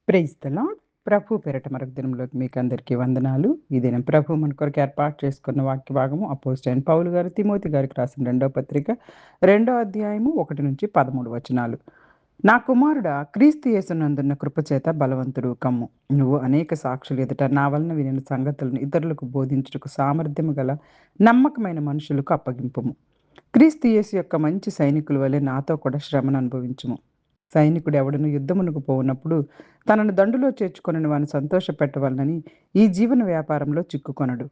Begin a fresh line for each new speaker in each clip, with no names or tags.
Praise the lord. ప్రభు పేరట మరొక దినంలోకి మీకందరికీ వందనాలు. ఈ దినం ప్రభు మన కొరకు ఏర్పాటు చేసుకున్న వాక్య భాగము అపోస్తలుడైన పౌలు గారు తిమోతి గారికి రాసిన రెండో పత్రిక 2వ అధ్యాయము 1-13 వచనాలు. నా కుమారుడా, క్రీస్తు యేసునందున్న కృపచేత బలవంతుడు కమ్ము. నువ్వు అనేక సాక్షుల ఎదుట నా వలన వినిన సంగతులను ఇతరులకు బోధించుటకు సామర్థ్యము గల నమ్మకమైన మనుషులకు అప్పగింపుము. క్రీస్తు యేసు యొక్క మంచి సైనికుల వలె నాతో కూడా శ్రమను అనుభవించుము. సైనికుడు ఎవడను యుద్ధమునకు పోవునప్పుడు తనను దండులో చేర్చుకొనిన వాని సంతోషపెట్టవలనని ఈ జీవన వ్యాపారంలో చిక్కుకొనడు.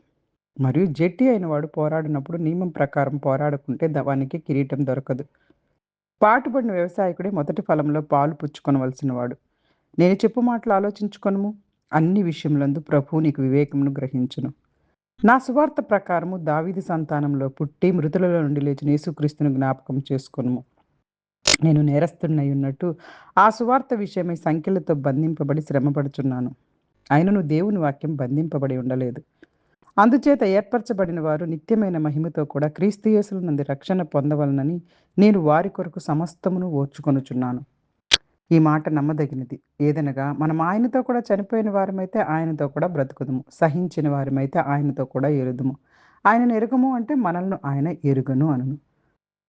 మరియు జట్టి అయిన వాడు పోరాడినప్పుడు నియమం ప్రకారం పోరాడుకుంటే వానికి కిరీటం దొరకదు. పాటుపడిన వ్యవసాయకుడే మొదటి ఫలంలో పాలు పుచ్చుకొనవలసిన వాడు. నేను చెప్పు మాటలు ఆలోచించుకొనుము. అన్ని విషయములందు ప్రభువు నీకు వివేకమును గ్రహించును. నా సువార్త ప్రకారము దావీదు సంతానంలో పుట్టి మృతులలో నుండి లేచిన యేసుక్రీస్తును జ్ఞాపకం చేసుకొనుము. నేను నేరస్తుడినై ఉన్నట్టు ఆ సువార్త విషయమై సంఖ్యలతో బంధింపబడి శ్రమపడుచున్నాను. అయినను దేవుని వాక్యం బంధింపబడి ఉండలేదు. అందుచేత ఏర్పరచబడిన వారు నిత్యమైన మహిమతో కూడా క్రీస్తు యేసునందు రక్షణ పొందవలనని నేను వారి కొరకు సమస్తమును ఓర్చుకొనుచున్నాను. ఈ మాట నమ్మదగినది. ఏదనగా మనం ఆయనతో కూడా చనిపోయిన వారమైతే ఆయనతో కూడా బ్రతుకుదుము, సహించిన వారమైతే ఆయనతో కూడా ఎరుదుము. ఆయనను ఎరుగము అంటే మనల్ని ఆయన ఎరుగను అనను.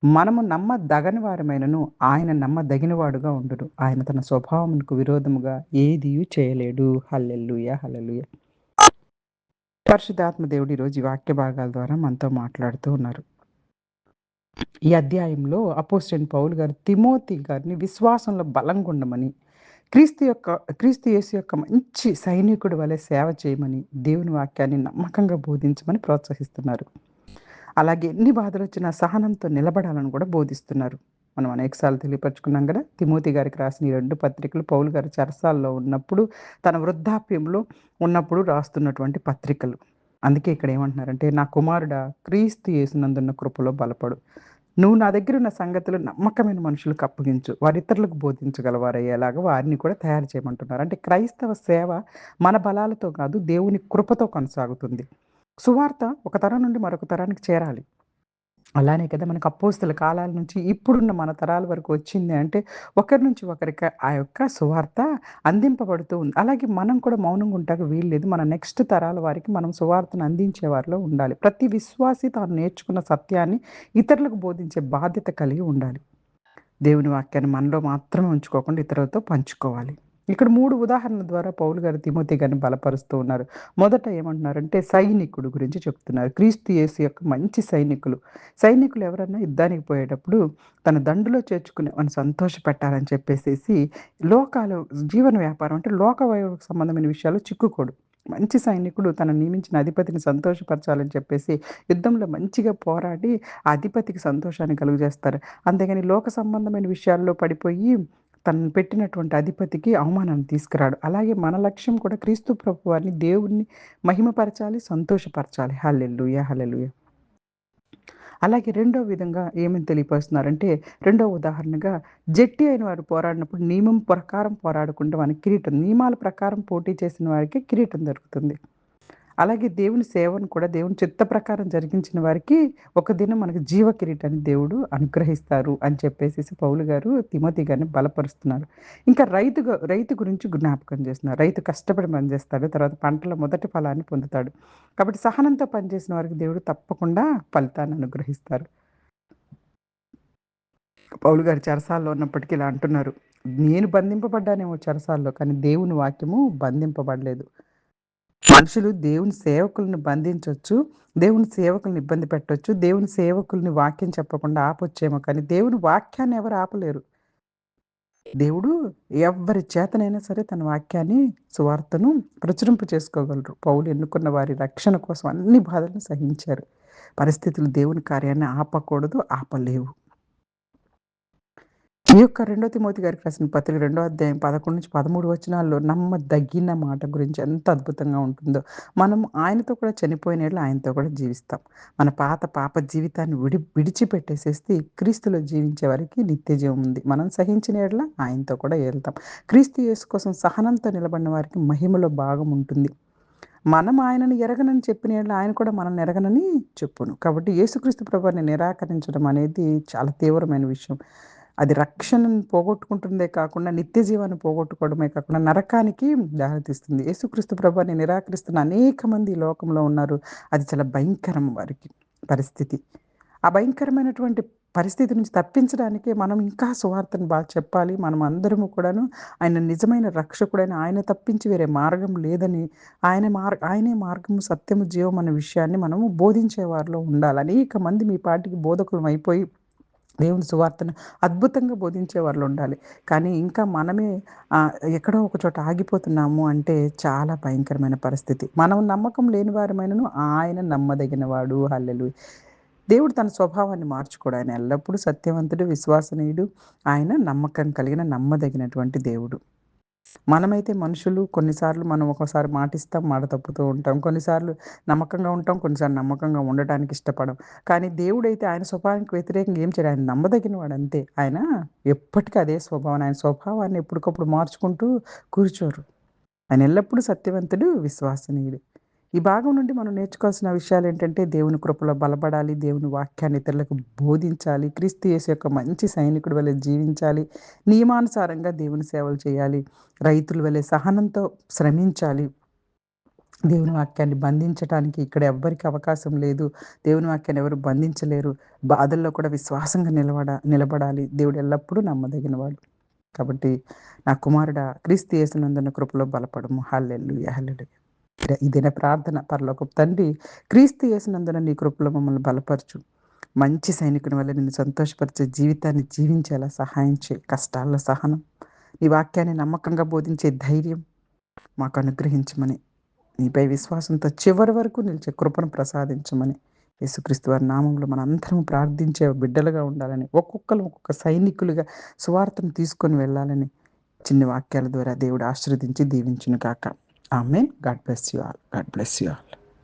మనము నమ్మదగని వారమైనను ఆయన నమ్మదగినవాడుగా ఉండును. ఆయన తన స్వభావమునకు విరోధముగా ఏదియూ చేయలేడు. హల్లెలూయా, హల్లెలూయా. పరిశుద్ధాత్మ దేవుడు ఈరోజు ఈ వాక్య భాగాల ద్వారా మనతో మాట్లాడుతూ ఉన్నారు. ఈ అధ్యాయంలో అపోస్తలుడైన పౌలు గారు తిమోతి గారిని విశ్వాసంలో బలంగా ఉండమని, క్రీస్తు యేసు యొక్క మంచి సైనికుడి వలె సేవ చేయమని, దేవుని వాక్యాన్ని నమ్మకంగా బోధించమని ప్రోత్సహిస్తున్నారు. అలాగే ఎన్ని బాధలు వచ్చినా సహనంతో నిలబడాలని కూడా బోధిస్తున్నారు. మనం అనేకసార్లు తెలియపరుచుకున్నాం కదా. తిమోతి గారికి రాసిన ఈ 2 పత్రికలు పౌలు గారు చెరసాల్లో ఉన్నప్పుడు, తన వృద్ధాప్యంలో ఉన్నప్పుడు రాస్తున్నటువంటి పత్రికలు. అందుకే ఇక్కడ ఏమంటున్నారంటే, నా కుమారుడా, క్రీస్తు యేసునందున్న కృపలో బలపడు. నువ్వు నా దగ్గర ఉన్న సంగతులు నమ్మకమైన మనుషులకు అప్పగించు. వారు ఇతరులకు బోధించగలవారయ్యేలాగా వారిని కూడా తయారు చేయమంటున్నారు. అంటే క్రైస్తవ సేవ మన బలాలతో కాదు, దేవుని కృపతో కొనసాగుతుంది. సువార్త ఒక తరం నుండి మరొక తరానికి చేరాలి. అలానే కదా మనకు అపోస్తల కాలాల నుంచి ఇప్పుడున్న మన తరాల వరకు వచ్చింది అంటే, ఒకరి నుంచి ఒకరికి ఆ యొక్క సువార్త అందింపబడుతూ ఉంది. అలాగే మనం కూడా మౌనంగా ఉంటాక వీల్లేదు. మన నెక్స్ట్ తరాల వారికి మనం సువార్తను అందించే వారిలో ఉండాలి. ప్రతి విశ్వాసి తాను నేర్చుకున్న సత్యాన్ని ఇతరులకు బోధించే బాధ్యత కలిగి ఉండాలి. దేవుని వాక్యాన్ని మనలో మాత్రమే ఉంచుకోకుండా ఇతరులతో పంచుకోవాలి. ఇక్కడ 3 ఉదాహరణల ద్వారా పౌలు గారు తిమోతి గారిని బలపరుస్తూ ఉన్నారు. మొదట ఏమంటున్నారంటే సైనికుడు గురించి చెప్తున్నారు. క్రీస్తు యేసు యొక్క మంచి సైనికులు. సైనికులు ఎవరన్నా యుద్ధానికి పోయేటప్పుడు తన దండులో చేర్చుకుని వాడిని సంతోషపెట్టాలని చెప్పేసేసి జీవన వ్యాపారం అంటే లోక సంబంధమైన విషయాల్లో చిక్కుకోడు. మంచి సైనికుడు తను నియమించిన అధిపతిని సంతోషపరచాలని చెప్పేసి యుద్ధంలో మంచిగా పోరాడి ఆ అధిపతికి సంతోషాన్ని కలుగజేస్తారు. అంతేగాని లోక సంబంధమైన విషయాల్లో పడిపోయి తనను పెట్టినటువంటి అధిపతికి అవమానాన్ని తీసుకురాడు. అలాగే మన లక్ష్యం కూడా క్రీస్తు ప్రభువారిని, దేవుణ్ణి మహిమపరచాలి, సంతోషపరచాలి. హల్లెలూయా, హల్లెలూయా. అలాగే రెండో విధంగా ఏమని తెలియపరుస్తున్నారంటే, రెండో ఉదాహరణగా జట్టి అయిన వారు పోరాడినప్పుడు నియమం ప్రకారం పోరాడకుండా వానికి కిరీటం, నియమాల ప్రకారం పోటీ చేసిన వారికి కిరీటం దొరుకుతుంది. అలాగే దేవుని సేవను కూడా దేవుని చిత్త ప్రకారం జరిగించిన వారికి ఒక దినం మనకు జీవ కిరీటాన్ని దేవుడు అనుగ్రహిస్తారు అని చెప్పేసేసి పౌలు గారు తిమోతి గారిని బలపరుస్తున్నారు. ఇంకా రైతు గురించి జ్ఞాపకం చేస్తున్నారు. రైతు కష్టపడి పనిచేస్తాడు. తర్వాత పంటలో మొదటి ఫలాన్ని పొందుతాడు. కాబట్టి సహనంతో పనిచేసిన వారికి దేవుడు తప్పకుండా ఫలితాన్ని అనుగ్రహిస్తారు. పౌలు గారు చెరసాల్లో ఉన్నప్పటికీ ఇలా అంటున్నారు. నేను బంధింపబడ్డానేమో చెరసాల్లో, కానీ దేవుని వాక్యము బంధింపబడలేదు. మనుషులు దేవుని సేవకులను బంధించొచ్చు. దేవుని సేవకులను ఇబ్బంది పెట్టొచ్చు. దేవుని సేవకుల్ని వాక్యం చెప్పకుండా ఆపొచ్చేమో, కానీ దేవుని వాక్యాన్ని ఎవరు ఆపలేరు. దేవుడు ఎవ్వరి చేతనైనా సరే తన వాక్యాన్ని, సువార్తను ప్రచురింప చేసుకోగలరు. పౌలు ఎన్నుకున్న వారి రక్షణ కోసం అన్ని బాధలను సహించారు. పరిస్థితులు దేవుని కార్యాన్ని ఆపకూడదు, ఆపలేవు. ఈ యొక్క 2 తిమోతి గారికి రాసిన పత్రిక 2వ అధ్యాయం 11-13 వచనాల్లో నమ్మదగిన మాట గురించి ఎంత అద్భుతంగా ఉంటుందో. మనం ఆయనతో కూడా చనిపోయిన యెడల ఆయనతో కూడా జీవిస్తాం. మన పాప జీవితాన్ని విడిచిపెట్టేసేసి క్రీస్తులో జీవించే వారికి నిత్య జీవం ఉంది. మనం సహించిన యెడల ఆయనతో కూడా ఏలుతాం. క్రీస్తు యేసు కోసం సహనంతో నిలబడిన వారికి మహిమలో భాగం ఉంటుంది. మనం ఆయనను ఎరగనని చెప్పిన యెడల ఆయన కూడా మనల్ని ఎరగనని చెప్పును. కాబట్టి యేసుక్రీస్తు ప్రభువుని నిరాకరించడం అనేది చాలా తీవ్రమైన విషయం. అది రక్షణను పోగొట్టుకుంటుందే కాకుండా, నిత్య జీవాన్ని పోగొట్టుకోవడమే కాకుండా, నరకానికి దారితీస్తుంది. యేసుక్రీస్తు ప్రభువుని నిరాకరిస్తున్న అనేక మంది ఈ లోకంలో ఉన్నారు. అది చాలా భయంకరం వారికి పరిస్థితి. ఆ భయంకరమైనటువంటి పరిస్థితి నుంచి తప్పించడానికే మనం ఇంకా సువార్తను చెప్పాలి. మనమందరము కూడాను ఆయన నిజమైన రక్షకుడైన ఆయన తప్పించి వేరే మార్గం లేదని, ఆయనే మార్గము, సత్యము, జీవం అన్న విషయాన్ని మనము బోధించే వారిలో ఉండాలి. అనేక మంది మీ పాటికి బోధకులమైపోయి దేవుని సువార్తను అద్భుతంగా బోధించే వాళ్ళుండాలి. కానీ ఇంకా మనమే ఎక్కడో ఒక చోట ఆగిపోతున్నాము అంటే చాలా భయంకరమైన పరిస్థితి. మనం నమ్మకం లేని వారమైనను ఆయన నమ్మదగినవాడు. హల్లెలూయా! దేవుడు తన స్వభావాన్ని మార్చుకోడు. ఆయన ఎల్లప్పుడూ సత్యవంతుడు, విశ్వసనీయుడు. ఆయన నమ్మకం కలిగిన నమ్మదగినటువంటి దేవుడు. మనమైతే మనుషులు కొన్నిసార్లు మనం ఒక్కోసారి మాటిస్తాం, మాట తప్పుతూ ఉంటాం. కొన్నిసార్లు నమ్మకంగా ఉంటాం, కొన్నిసార్లు నమ్మకంగా ఉండటానికి ఇష్టపడం. కానీ దేవుడైతే ఆయన స్వభావానికి వ్యతిరేకంగా ఏం చేయడు. ఆయన నమ్మదగినవాడు అంతే. ఆయన ఎప్పటికి అదే స్వభావం. ఆయన స్వభావాన్ని ఎప్పటికప్పుడు మార్చుకుంటూ కూర్చోరు. ఆయన ఎల్లప్పుడూ సత్యవంతుడు, విశ్వసనీయుడు. ఈ భాగం నుండి మనం నేర్చుకోవాల్సిన విషయాలేంటంటే, దేవుని కృపలో బలపడాలి, దేవుని వాక్యాన్ని ఇతరులకు బోధించాలి, క్రీస్తు యేసు యొక్క మంచి సైనికుడి వలె జీవించాలి, నియమానుసారంగా దేవుని సేవలు చేయాలి, రైతుల వలె సహనంతో శ్రమించాలి. దేవుని వాక్యాన్ని బంధించటానికి ఇక్కడ ఎవ్వరికీ అవకాశం లేదు. దేవుని వాక్యాన్ని ఎవరు బంధించలేరు. బాధల్లో కూడా విశ్వాసంగా నిలబడాలి. దేవుడు ఎల్లప్పుడూ నమ్మదగినవాడు. కాబట్టి నా కుమారుడా, క్రీస్తు యేసునందున్న కృపలో బలపడుము. హల్లెలూయా! హల్లెలూయా! ఈ దిన ప్రార్థన. పరలోకపు తండ్రి, క్రీస్తు యేసునందున నీ కృపలో మమ్మల్ని బలపరచు. మంచి సైనికుని వలె నిన్ను సంతోషపరిచే జీవితాన్ని జీవించేలా సహాయం చేయి. కష్టాల్లో సహనం, నీ వాక్యాన్ని నమ్మకంగా బోధించే ధైర్యం మాకు అనుగ్రహించమని, నీపై విశ్వాసంతో చివరి వరకు నిలిచే కృపను ప్రసాదించమని, యేసుక్రీస్తు వారి నామంలో మనందరం ప్రార్థించే బిడ్డలుగా ఉండాలని, ఒక్కొక్కరు ఒక్కొక్క సైనికులుగా సువార్తను తీసుకొని వెళ్ళాలని చిన్ని వాక్యాల ద్వారా దేవుడు ఆశీర్వదించి దీవించును గాక. ఆమేన్. God bless you all. God bless you all.